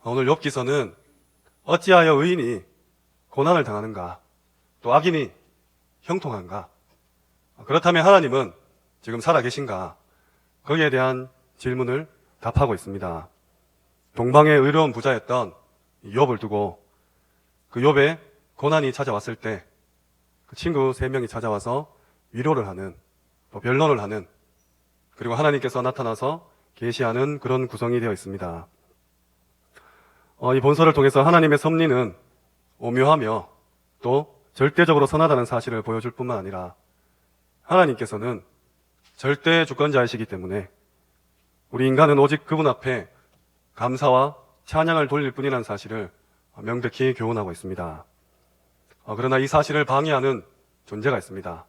오늘 욥기서는 어찌하여 의인이 고난을 당하는가, 또 악인이 형통한가, 그렇다면 하나님은 지금 살아계신가, 거기에 대한 질문을 답하고 있습니다. 동방의 의로운 부자였던 욥을 두고 그 욥의 고난이 찾아왔을 때 그 친구 3명이 찾아와서 위로를 하는, 또 변론을 하는, 그리고 하나님께서 나타나서 계시하는 그런 구성이 되어 있습니다. 이 본서를 통해서 하나님의 섭리는 오묘하며 또 절대적으로 선하다는 사실을 보여줄 뿐만 아니라 하나님께서는 절대 주권자이시기 때문에 우리 인간은 오직 그분 앞에 감사와 찬양을 돌릴 뿐이라는 사실을 명백히 교훈하고 있습니다. 그러나 이 사실을 방해하는 존재가 있습니다.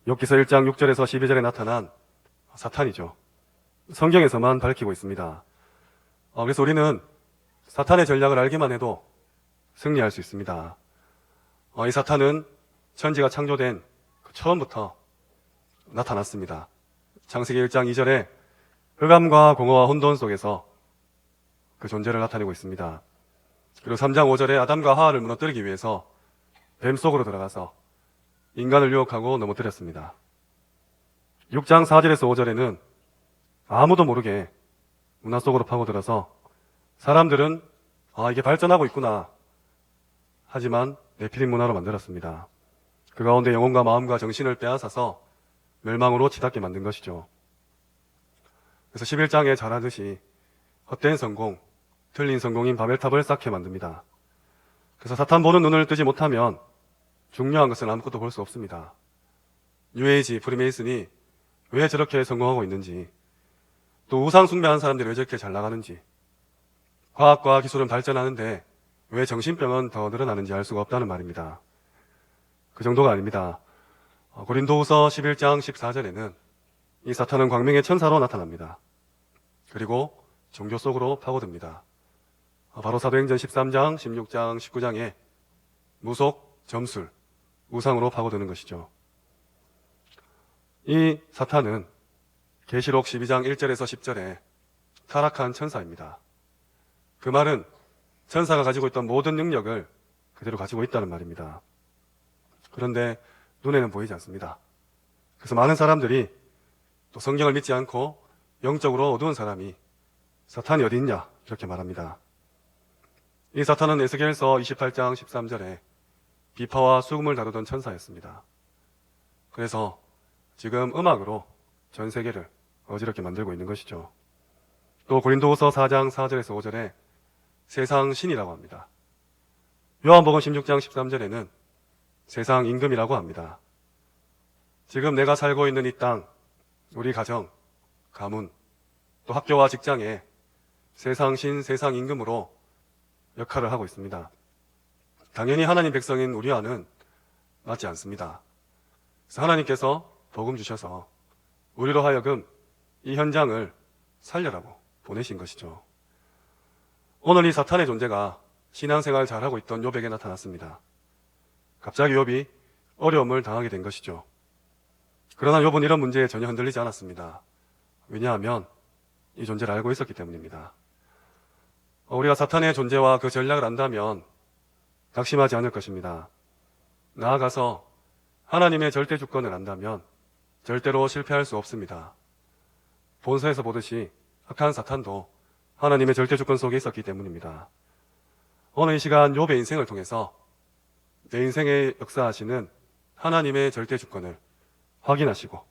욥기서 1장 6절에서 12절에 나타난 사탄이죠. 성경에서만 밝히고 있습니다. 그래서 우리는 사탄의 전략을 알기만 해도 승리할 수 있습니다. 이 사탄은 천지가 창조된 그 처음부터 나타났습니다. 창세기 1장 2절에 흑암과 공허와 혼돈 속에서 그 존재를 나타내고 있습니다. 그리고 3장 5절에 아담과 하와를 무너뜨리기 위해서 뱀 속으로 들어가서 인간을 유혹하고 넘어뜨렸습니다. 6장 4절에서 5절에는 아무도 모르게 문화 속으로 파고들어서 사람들은 이게 발전하고 있구나 하지만 네피림 문화로 만들었습니다. 그 가운데 영혼과 마음과 정신을 빼앗아서 멸망으로 치닫게 만든 것이죠. 그래서 11장에 잘 하듯이 헛된 성공, 틀린 성공인 바벨탑을 쌓게 만듭니다. 그래서 사탄 보는 눈을 뜨지 못하면 중요한 것은 아무것도 볼 수 없습니다. 뉴에이지, 프리메이슨이 왜 저렇게 성공하고 있는지, 또 우상 숭배하는 사람들이 왜 저렇게 잘 나가는지, 과학과 기술은 발전하는데 왜 정신병은 더 늘어나는지 알 수가 없다는 말입니다. 그 정도가 아닙니다. 고린도후서 11장 14절에는 이 사탄은 광명의 천사로 나타납니다. 그리고 종교 속으로 파고듭니다. 바로 사도행전 13장, 16장, 19장에 무속, 점술, 우상으로 파고드는 것이죠. 이 사탄은 계시록 12장 1절에서 10절에 타락한 천사입니다. 그 말은 천사가 가지고 있던 모든 능력을 그대로 가지고 있다는 말입니다. 그런데 눈에는 보이지 않습니다. 그래서 많은 사람들이 또 성경을 믿지 않고 영적으로 어두운 사람이 사탄이 어디 있냐 이렇게 말합니다. 이 사탄은 에스겔서 28장 13절에 비파와 수금을 다루던 천사였습니다. 그래서 지금 음악으로 전 세계를 어지럽게 만들고 있는 것이죠. 또 고린도후서 4장 4절에서 5절에 세상 신이라고 합니다. 요한복음 16장 13절에는 세상 임금이라고 합니다. 지금 내가 살고 있는 이 땅, 우리 가정, 가문, 또 학교와 직장에 세상 신, 세상 임금으로 역할을 하고 있습니다. 당연히 하나님 백성인 우리와는 맞지 않습니다. 그래서 하나님께서 복음 주셔서 우리로 하여금 이 현장을 살려라고 보내신 것이죠. 오늘 이 사탄의 존재가 신앙생활 잘하고 있던 욥에게 나타났습니다. 갑자기 욥이 어려움을 당하게 된 것이죠. 그러나 욥은 이런 문제에 전혀 흔들리지 않았습니다. 왜냐하면 이 존재를 알고 있었기 때문입니다. 우리가 사탄의 존재와 그 전략을 안다면 낙심하지 않을 것입니다. 나아가서 하나님의 절대 주권을 안다면 절대로 실패할 수 없습니다. 본서에서 보듯이 악한 사탄도 하나님의 절대 주권 속에 있었기 때문입니다. 오늘 이 시간 욥의 인생을 통해서 내 인생에 역사하시는 하나님의 절대 주권을 확인하시고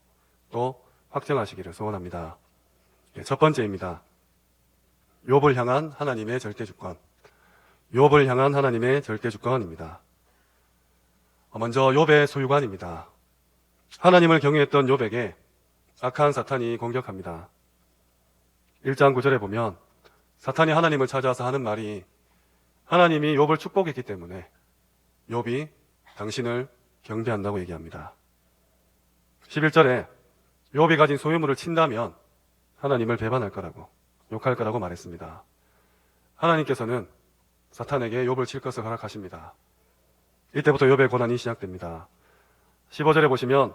또 확정하시기를 소원합니다. 첫 번째입니다. 욥을 향한 하나님의 절대 주권. 욥을 향한 하나님의 절대 주권입니다. 먼저 욥의 소유관입니다. 하나님을 경외했던 욥에게 악한 사탄이 공격합니다. 1장 9절에 보면 사탄이 하나님을 찾아와서 하는 말이 하나님이 욥을 축복했기 때문에 욥이 당신을 경배한다고 얘기합니다. 11절에 욥이 가진 소유물을 친다면 하나님을 배반할 거라고, 욕할 거라고 말했습니다. 하나님께서는 사탄에게 욥을 칠 것을 허락하십니다. 이때부터 욥의 고난이 시작됩니다. 15절에 보시면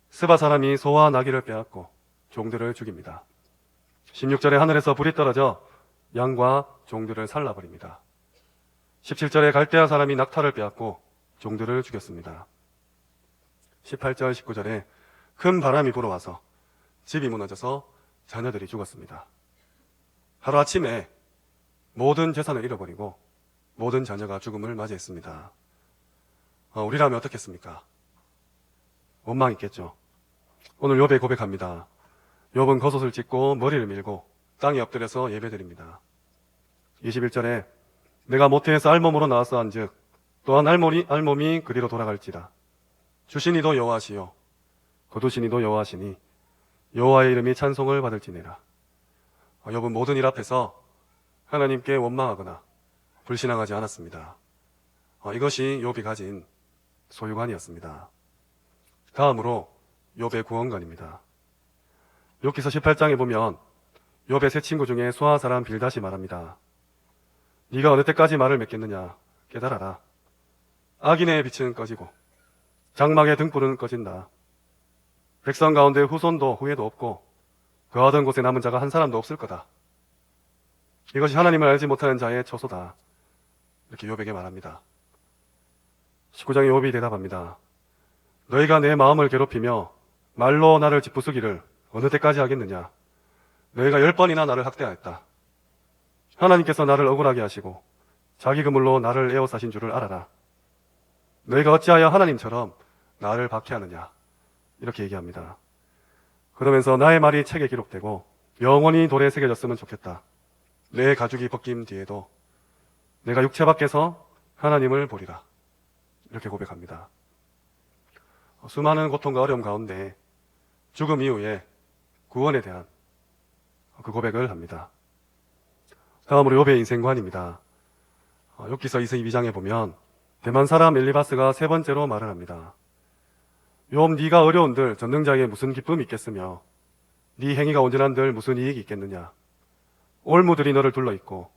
스바 사람이 소와 나귀를 빼앗고 종들을 죽입니다. 16절에 하늘에서 불이 떨어져 양과 종들을 살라버립니다. 17절에 갈대아 사람이 낙타를 빼앗고 종들을 죽였습니다. 18절, 19절에 큰 바람이 불어와서 집이 무너져서 자녀들이 죽었습니다. 하루아침에 모든 재산을 잃어버리고 모든 자녀가 죽음을 맞이했습니다. 우리라면 어떻겠습니까? 원망있겠죠. 오늘 욥이 고백합니다. 욥은 겉옷을 찢고 머리를 밀고 땅에 엎드려서 예배드립니다. 21절에 내가 모태에서 알몸으로 나와서 한즉 또한 알몸이 그리로 돌아갈지라. 주신 이도 여호와시요 거두신 이도 여호와시니 여호와의 이름이 찬송을 받을지니라. 욥은 모든 일 앞에서 하나님께 원망하거나 불신앙하지 않았습니다. 이것이 욥이 가진 소유관이었습니다. 다음으로 욥의 구원관입니다. 욥기서 18장에 보면 욥의 세 친구 중에 수아 사람 빌닷이 말합니다. 네가 어느 때까지 말을 맺겠느냐 깨달아라. 악인의 빛은 꺼지고 장막의 등불은 꺼진다. 백성 가운데 후손도 후예도 없고 거하던 곳에 남은 자가 한 사람도 없을 거다. 이것이 하나님을 알지 못하는 자의 처소다. 이렇게 욥에게 말합니다. 19장에 욥이 대답합니다. 너희가 내 마음을 괴롭히며 말로 나를 짓부수기를 어느 때까지 하겠느냐. 너희가 10번이나 나를 학대하였다. 하나님께서 나를 억울하게 하시고 자기 그물로 나를 에워싸신 줄을 알아라. 너희가 어찌하여 하나님처럼 나를 박해하느냐. 이렇게 얘기합니다. 그러면서 나의 말이 책에 기록되고 영원히 돌에 새겨졌으면 좋겠다. 내 가죽이 벗김 뒤에도 내가 육체 밖에서 하나님을 보리라. 이렇게 고백합니다. 수많은 고통과 어려움 가운데 죽음 이후에 구원에 대한 그 고백을 합니다. 다음으로 욥의 인생관입니다. 욥기서 22장에 보면 대만 사람 엘리바스가 세 번째로 말을 합니다. 욥 네가 어려운들 전능자에게 무슨 기쁨이 있겠으며 네 행위가 온전한들 무슨 이익이 있겠느냐. 올무들이 너를 둘러있고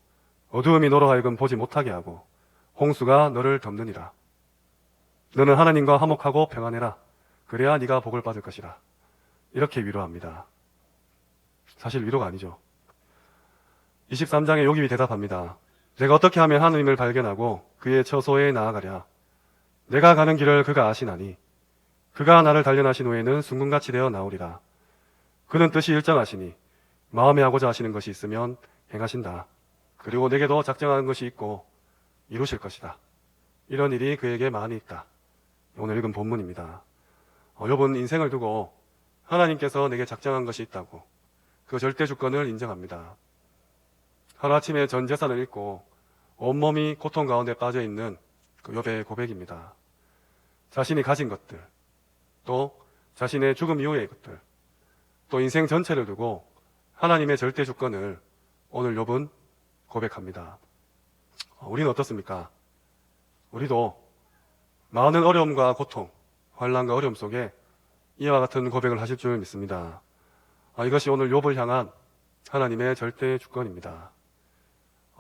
어두움이 너로 하여금 보지 못하게 하고 홍수가 너를 덮느니라. 너는 하나님과 화목하고 평안해라. 그래야 네가 복을 받을 것이라. 이렇게 위로합니다. 사실 위로가 아니죠. 23장에 욥이 대답합니다. 내가 어떻게 하면 하나님을 발견하고 그의 처소에 나아가랴. 내가 가는 길을 그가 아시나니 그가 나를 단련하신 후에는 순금같이 되어 나오리라. 그는 뜻이 일정하시니 마음에 하고자 하시는 것이 있으면 행하신다. 그리고 내게도 작정하는 것이 있고 이루실 것이다. 이런 일이 그에게 많이 있다. 오늘 읽은 본문입니다. 욥은 인생을 두고 하나님께서 내게 작정한 것이 있다고 그 절대 주권을 인정합니다. 하루아침에 전 재산을 잃고 온몸이 고통 가운데 빠져있는 그 욥의 고백입니다. 자신이 가진 것들, 또 자신의 죽음 이후의 것들, 또 인생 전체를 두고 하나님의 절대 주권을 오늘 욥은 고백합니다. 우리는 어떻습니까? 우리도 많은 어려움과 고통, 환난과 어려움 속에 이와 같은 고백을 하실 줄 믿습니다. 이것이 오늘 욥을 향한 하나님의 절대 주권입니다.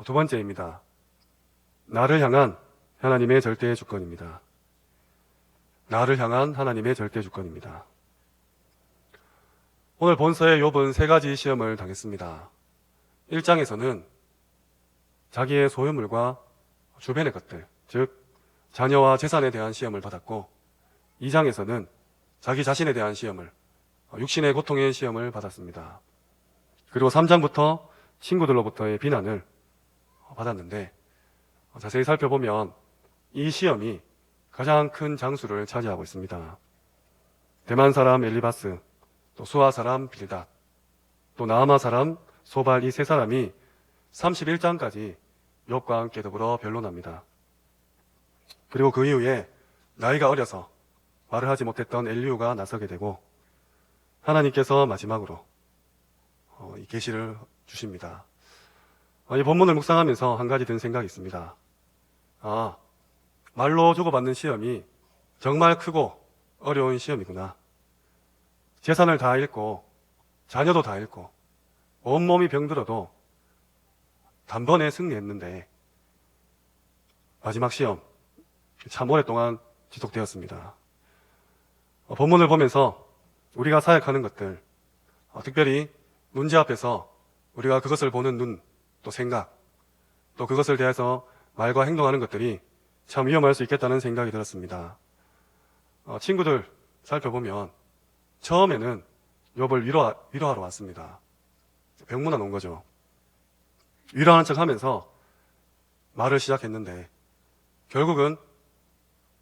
두 번째입니다. 나를 향한 하나님의 절대 주권입니다. 나를 향한 하나님의 절대 주권입니다. 오늘 본서의 욥은 세 가지 시험을 당했습니다. 1장에서는 자기의 소유물과 주변의 것들, 즉 자녀와 재산에 대한 시험을 받았고 2장에서는 자기 자신에 대한 시험을, 육신의 고통의 시험을 받았습니다. 그리고 3장부터 친구들로부터의 비난을 받았는데 자세히 살펴보면 이 시험이 가장 큰 장수를 차지하고 있습니다. 대만 사람 엘리바스, 또 수아 사람 빌닷, 또 나아마 사람 소발 이 세 사람이 31장까지 욥과 함께 더불어 변론합니다. 그리고 그 이후에 나이가 어려서 말을 하지 못했던 엘리후가 나서게 되고 하나님께서 마지막으로 이 계시를 주십니다. 이 본문을 묵상하면서 한 가지 든 생각이 있습니다. 말로 주고받는 시험이 정말 크고 어려운 시험이구나. 재산을 다 잃고 자녀도 다 잃고 온몸이 병들어도 단번에 승리했는데 마지막 시험 참 오랫동안 지속되었습니다. 본문을 보면서 우리가 사역하는 것들, 특별히 문제 앞에서 우리가 그것을 보는 눈, 또 생각, 또 그것을 대해서 말과 행동하는 것들이 참 위험할 수 있겠다는 생각이 들었습니다. 친구들 살펴보면 처음에는 욥을 위로하러 왔습니다. 병문안 온 거죠. 위로하는 척 하면서 말을 시작했는데 결국은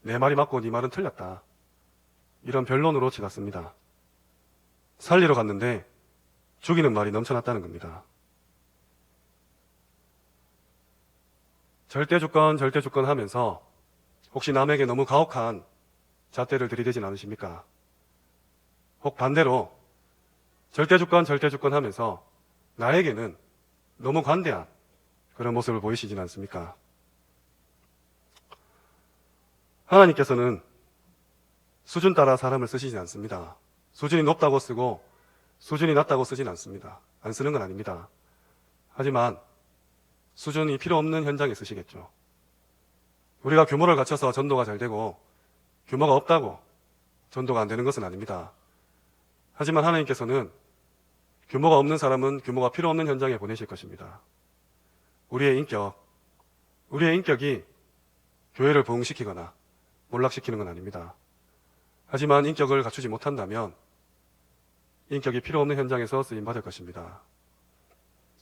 내 말이 맞고 네 말은 틀렸다, 이런 변론으로 치닫습니다. 살리러 갔는데 죽이는 말이 넘쳐났다는 겁니다. 절대주권 하면서 혹시 남에게 너무 가혹한 잣대를 들이대진 않으십니까? 혹 반대로 절대주권 하면서 나에게는 너무 관대한 그런 모습을 보이시진 않습니까? 하나님께서는 수준 따라 사람을 쓰시지 않습니다. 수준이 높다고 쓰고 수준이 낮다고 쓰진 않습니다. 안 쓰는 건 아닙니다. 하지만 수준이 필요 없는 현장에 쓰시겠죠. 우리가 규모를 갖춰서 전도가 잘 되고 규모가 없다고 전도가 안 되는 것은 아닙니다. 하지만 하나님께서는 규모가 없는 사람은 규모가 필요 없는 현장에 보내실 것입니다. 우리의 인격이 교회를 부흥시키거나 몰락시키는 건 아닙니다. 하지만 인격을 갖추지 못한다면 인격이 필요 없는 현장에서 쓰임받을 것입니다.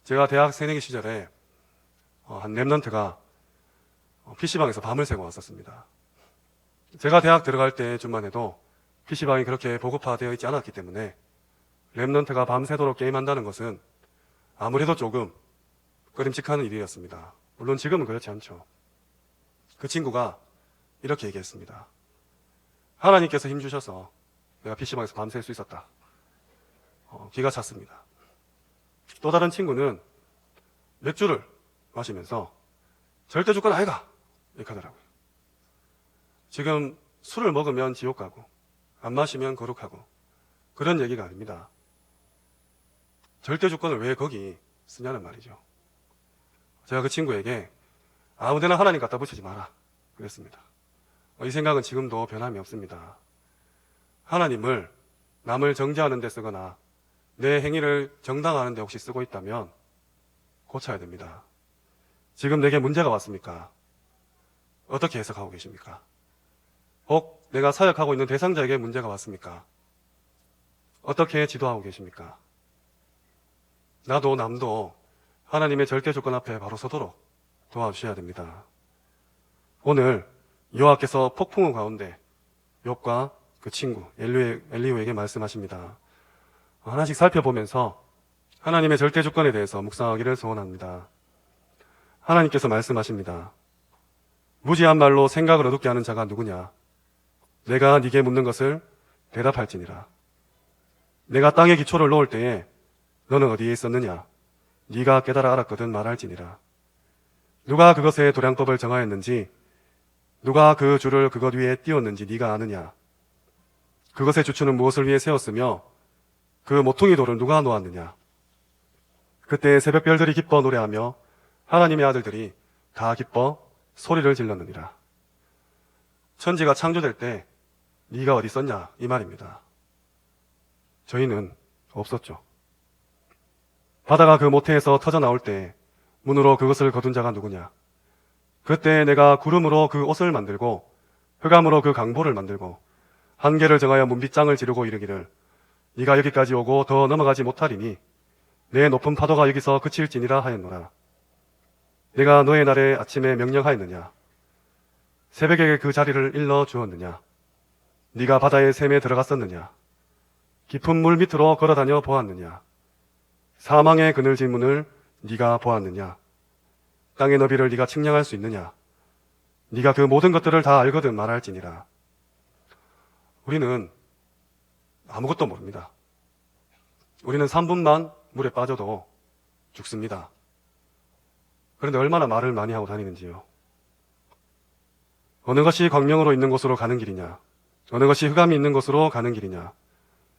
제가 대학 새내기 시절에 한 랩런트가 PC방에서 밤을 새고 왔었습니다. 제가 대학 들어갈 때쯤만 해도 PC방이 그렇게 보급화되어 있지 않았기 때문에 랩런트가 밤새도록 게임한다는 것은 아무래도 조금 꺼림칙한 일이었습니다. 물론 지금은 그렇지 않죠. 그 친구가 이렇게 얘기했습니다. 하나님께서 힘주셔서 내가 PC방에서 밤샐 수 있었다. 기가 찼습니다. 또 다른 친구는 맥주를 마시면서 절대 주권 아이가 이렇게 하더라고요. 지금 술을 먹으면 지옥 가고 안 마시면 거룩하고 그런 얘기가 아닙니다. 절대 주권을 왜 거기 쓰냐는 말이죠. 제가 그 친구에게 아무데나 하나님 갖다 붙이지 마라 그랬습니다. 이 생각은 지금도 변함이 없습니다. 하나님을 남을 정죄하는 데 쓰거나 내 행위를 정당화하는 데 혹시 쓰고 있다면 고쳐야 됩니다. 지금 내게 문제가 왔습니까? 어떻게 해석하고 계십니까? 혹 내가 사역하고 있는 대상자에게 문제가 왔습니까? 어떻게 지도하고 계십니까? 나도 남도 하나님의 절대 조건 앞에 바로 서도록 도와주셔야 됩니다. 오늘 여호와께서 폭풍우 가운데 욥과 그 친구 엘리후에게 말씀하십니다. 하나씩 살펴보면서 하나님의 절대 조건에 대해서 묵상하기를 소원합니다. 하나님께서 말씀하십니다. 무지한 말로 생각을 어둡게 하는 자가 누구냐? 내가 네게 묻는 것을 대답할지니라. 내가 땅에 기초를 놓을 때에 너는 어디에 있었느냐? 네가 깨달아 알았거든 말할지니라. 누가 그것의 도량법을 정하였는지, 누가 그 줄을 그것 위에 띄웠는지 네가 아느냐? 그것의 주추는 무엇을 위해 세웠으며 그 모퉁이 돌을 누가 놓았느냐? 그때 새벽별들이 기뻐 노래하며 하나님의 아들들이 다 기뻐 소리를 질렀느니라. 천지가 창조될 때 네가 어디 있었냐? 이 말입니다. 저희는 없었죠. 바다가 그 모태에서 터져 나올 때 문으로 그것을 거둔 자가 누구냐? 그때 내가 구름으로 그 옷을 만들고 흑암으로 그 강보를 만들고 한계를 정하여 문빗장을 지르고 이르기를 네가 여기까지 오고 더 넘어가지 못하리니 내 높은 파도가 여기서 그칠지니라 하였노라. 내가 너의 날에 아침에 명령하였느냐? 새벽에 그 자리를 일러 주었느냐? 네가 바다의 샘에 들어갔었느냐? 깊은 물 밑으로 걸어다녀 보았느냐? 사망의 그늘진 문을 네가 보았느냐? 땅의 너비를 네가 측량할 수 있느냐? 네가 그 모든 것들을 다 알거든 말할지니라. 우리는 아무것도 모릅니다. 우리는 3분만 물에 빠져도 죽습니다. 그런데 얼마나 말을 많이 하고 다니는지요. 어느 것이 광명으로 있는 곳으로 가는 길이냐? 어느 것이 흑암이 있는 곳으로 가는 길이냐?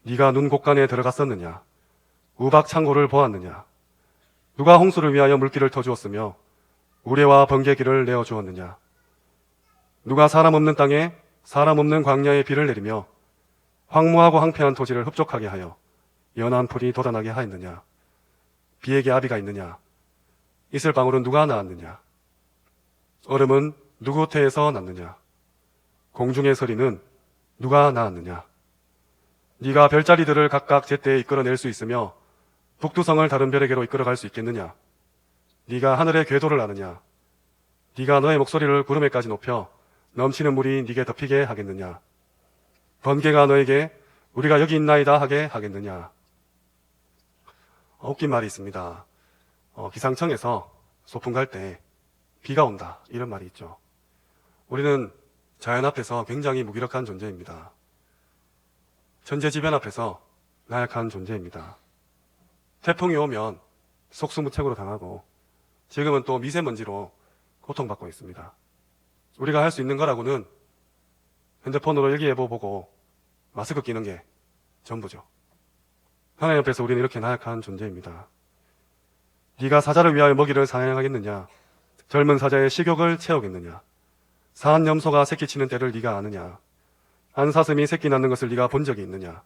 네가 눈 곳간에 들어갔었느냐? 우박 창고를 보았느냐? 누가 홍수를 위하여 물길을 터주었으며 우레와 번개길을 내어주었느냐? 누가 사람 없는 땅에 사람 없는 광야에 비를 내리며 황무하고 황폐한 토지를 흡족하게 하여 연한 풀이 돋아나게 하였느냐? 비에게 아비가 있느냐? 이슬방울은 누가 낳았느냐? 얼음은 누구 태에서 났느냐? 공중의 서리는 누가 낳았느냐? 네가 별자리들을 각각 제때에 이끌어낼 수 있으며 북두성을 다른 별에게로 이끌어갈 수 있겠느냐? 네가 하늘의 궤도를 아느냐? 네가 너의 목소리를 구름에까지 높여 넘치는 물이 네게 덮이게 하겠느냐? 번개가 너에게 우리가 여기 있나이다 하게 하겠느냐? 웃긴 말이 있습니다. 기상청에서 소풍 갈 때 비가 온다 이런 말이 있죠. 우리는 자연 앞에서 굉장히 무기력한 존재입니다. 천재지변 앞에서 나약한 존재입니다. 태풍이 오면 속수무책으로 당하고 지금은 또 미세먼지로 고통받고 있습니다. 우리가 할 수 있는 거라고는 핸드폰으로 일기예보 보고 마스크 끼는 게 전부죠. 하나님 앞에서 우리는 이렇게 나약한 존재입니다. 네가 사자를 위하여 먹이를 사냥하겠느냐? 젊은 사자의 식욕을 채우겠느냐? 사한 염소가 새끼 치는 때를 네가 아느냐? 한 사슴이 새끼 낳는 것을 네가 본 적이 있느냐?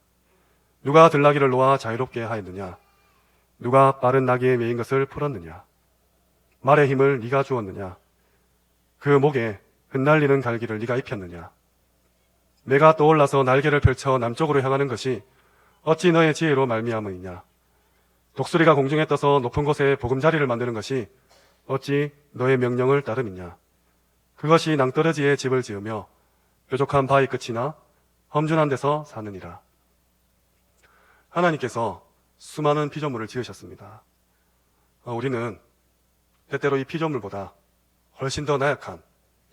누가 들나귀를 놓아 자유롭게 하였느냐? 누가 빠른 나귀에 매인 것을 풀었느냐? 말의 힘을 네가 주었느냐? 그 목에 흩날리는 갈기를 네가 입혔느냐? 내가 떠올라서 날개를 펼쳐 남쪽으로 향하는 것이 어찌 너의 지혜로 말미암으이냐? 독수리가 공중에 떠서 높은 곳에 보금자리를 만드는 것이 어찌 너의 명령을 따름이냐? 그것이 낭떠러지에 집을 지으며 뾰족한 바위 끝이나 험준한 데서 사느니라. 하나님께서 수많은 피조물을 지으셨습니다. 우리는 때때로 이 피조물보다 훨씬 더 나약한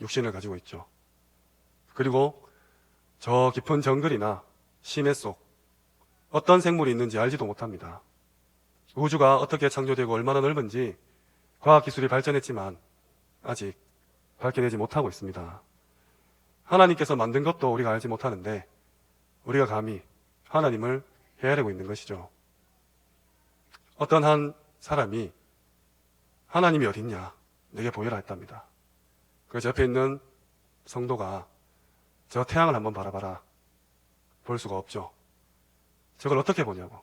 육신을 가지고 있죠. 그리고 저 깊은 정글이나 심해 속 어떤 생물이 있는지 알지도 못합니다. 우주가 어떻게 창조되고 얼마나 넓은지 과학기술이 발전했지만 아직 밝혀내지 못하고 있습니다. 하나님께서 만든 것도 우리가 알지 못하는데 우리가 감히 하나님을 헤아리고 있는 것이죠. 어떤 한 사람이 하나님이 어딨냐 내게 보여라 했답니다. 그래서 옆에 있는 성도가 저 태양을 한번 바라봐라. 볼 수가 없죠. 저걸 어떻게 보냐고.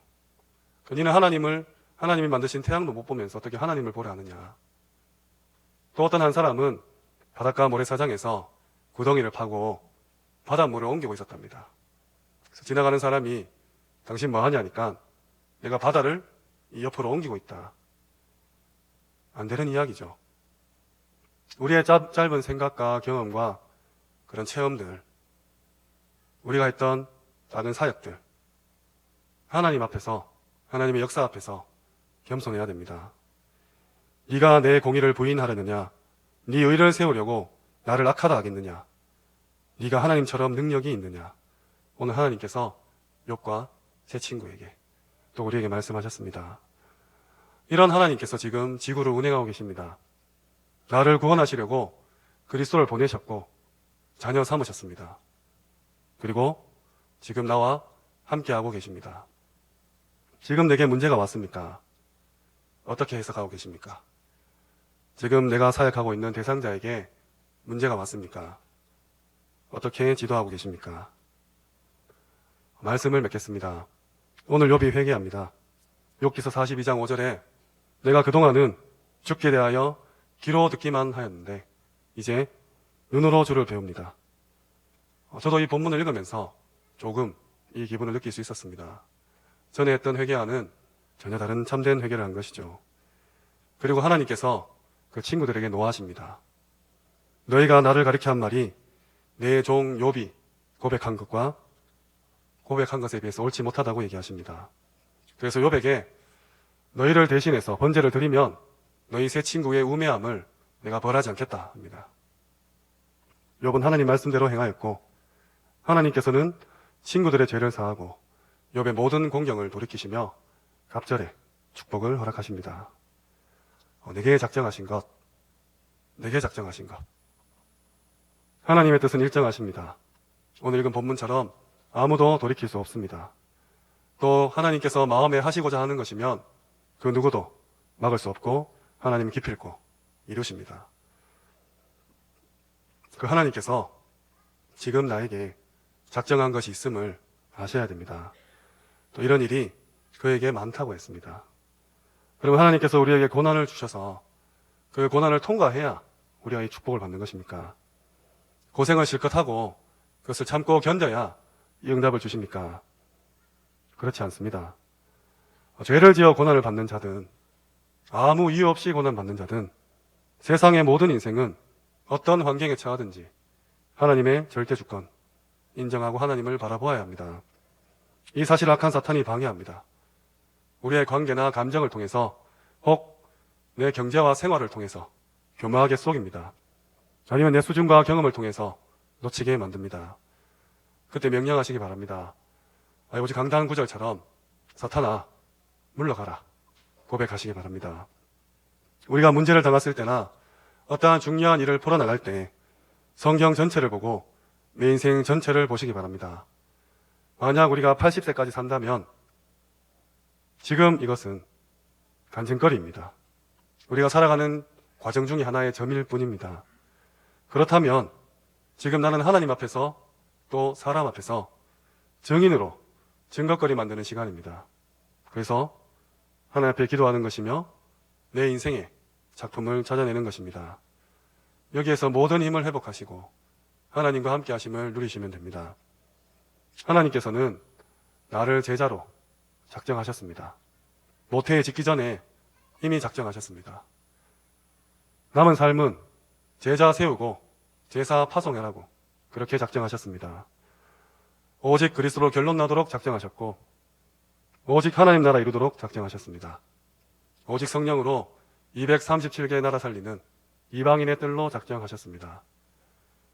니는 하나님이 만드신 태양도 못 보면서 어떻게 하나님을 보려 하느냐. 또 어떤 한 사람은 바닷가 모래사장에서 구덩이를 파고 바닷물을 옮기고 있었답니다. 그래서 지나가는 사람이 당신 뭐 하냐니까 내가 바다를 이 옆으로 옮기고 있다. 안 되는 이야기죠. 우리의 짧은 생각과 경험과 그런 체험들, 우리가 했던 작은 사역들, 하나님 앞에서, 하나님의 역사 앞에서 겸손해야 됩니다. 네가 내 공의를 부인하려느냐? 네 의를 세우려고 나를 악하다 하겠느냐? 네가 하나님처럼 능력이 있느냐? 오늘 하나님께서 욥과 세 친구에게 또 우리에게 말씀하셨습니다. 이런 하나님께서 지금 지구를 운행하고 계십니다. 나를 구원하시려고 그리스도를 보내셨고 자녀 삼으셨습니다. 그리고 지금 나와 함께하고 계십니다. 지금 내게 문제가 왔습니까? 어떻게 해석하고 계십니까? 지금 내가 사역하고 있는 대상자에게 문제가 왔습니까? 어떻게 지도하고 계십니까? 말씀을 맺겠습니다. 오늘 욥이 회개합니다. 욥기서 42장 5절에 내가 그동안은 주께 대하여 귀로 듣기만 하였는데 이제 눈으로 주를 배웁니다. 저도 이 본문을 읽으면서 조금 이 기분을 느낄 수 있었습니다. 전에 했던 회개와는 전혀 다른 참된 회개를 한 것이죠. 그리고 하나님께서 그 친구들에게 노하십니다. 너희가 나를 가리켜 한 말이 내 종 욥이 고백한 것에 비해서 옳지 못하다고 얘기하십니다. 그래서 욥에게 너희를 대신해서 번제를 드리면 너희 세 친구의 우매함을 내가 벌하지 않겠다 합니다. 욥은 하나님 말씀대로 행하였고 하나님께서는 친구들의 죄를 사하고 욥의 모든 공경을 돌이키시며 갑절에 축복을 허락하십니다. 내게 작정하신 것, 하나님의 뜻은 일정하십니다. 오늘 읽은 본문처럼 아무도 돌이킬 수 없습니다. 또 하나님께서 마음에 하시고자 하는 것이면 그 누구도 막을 수 없고 하나님은 기필코 이루십니다. 그 하나님께서 지금 나에게 작정한 것이 있음을 아셔야 됩니다. 또 이런 일이 그에게 많다고 했습니다. 그러면 하나님께서 우리에게 고난을 주셔서 그 고난을 통과해야 우리가 이 축복을 받는 것입니까? 고생을 실컷 하고 그것을 참고 견뎌야 이 응답을 주십니까? 그렇지 않습니다. 죄를 지어 고난을 받는 자든 아무 이유 없이 고난받는 자든 세상의 모든 인생은 어떤 환경에 처하든지 하나님의 절대 주권 인정하고 하나님을 바라보아야 합니다. 이 사실을 악한 사탄이 방해합니다. 우리의 관계나 감정을 통해서 혹 내 경제와 생활을 통해서 교묘하게 속입니다. 아니면 내 수준과 경험을 통해서 놓치게 만듭니다. 그때 명령하시기 바랍니다. 오직 강단 구절처럼 사탄아 물러가라 고백하시기 바랍니다. 우리가 문제를 당했을 때나 어떠한 중요한 일을 풀어나갈 때 성경 전체를 보고 내 인생 전체를 보시기 바랍니다. 만약 우리가 80세까지 산다면 지금 이것은 간증거리입니다. 우리가 살아가는 과정 중에 하나의 점일 뿐입니다. 그렇다면 지금 나는 하나님 앞에서 또 사람 앞에서 증인으로 증거거리 만드는 시간입니다. 그래서 하나님 앞에 기도하는 것이며 내 인생의 작품을 찾아내는 것입니다. 여기에서 모든 힘을 회복하시고 하나님과 함께 하심을 누리시면 됩니다. 하나님께서는 나를 제자로 작정하셨습니다. 모태에 짓기 전에 이미 작정하셨습니다. 남은 삶은 제자 세우고 제사 파송해라고 그렇게 작정하셨습니다. 오직 그리스도로 결론 나도록 작정하셨고 오직 하나님 나라 이루도록 작정하셨습니다. 오직 성령으로 237개의 나라 살리는 이방인의 뜰로 작정하셨습니다.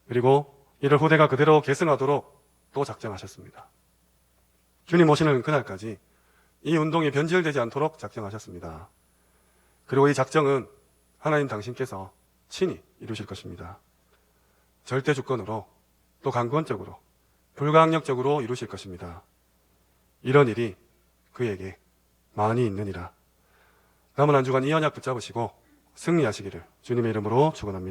그리고 이를 후대가 그대로 계승하도록 또 작정하셨습니다. 주님 오시는 그날까지 이 운동이 변질되지 않도록 작정하셨습니다. 그리고 이 작정은 하나님 당신께서 친히 이루실 것입니다. 절대 주권으로 또 강권적으로 불가항력적으로 이루실 것입니다. 이런 일이 그에게 많이 있느니라. 남은 한 주간 이 언약 붙잡으시고 승리하시기를 주님의 이름으로 축원합니다.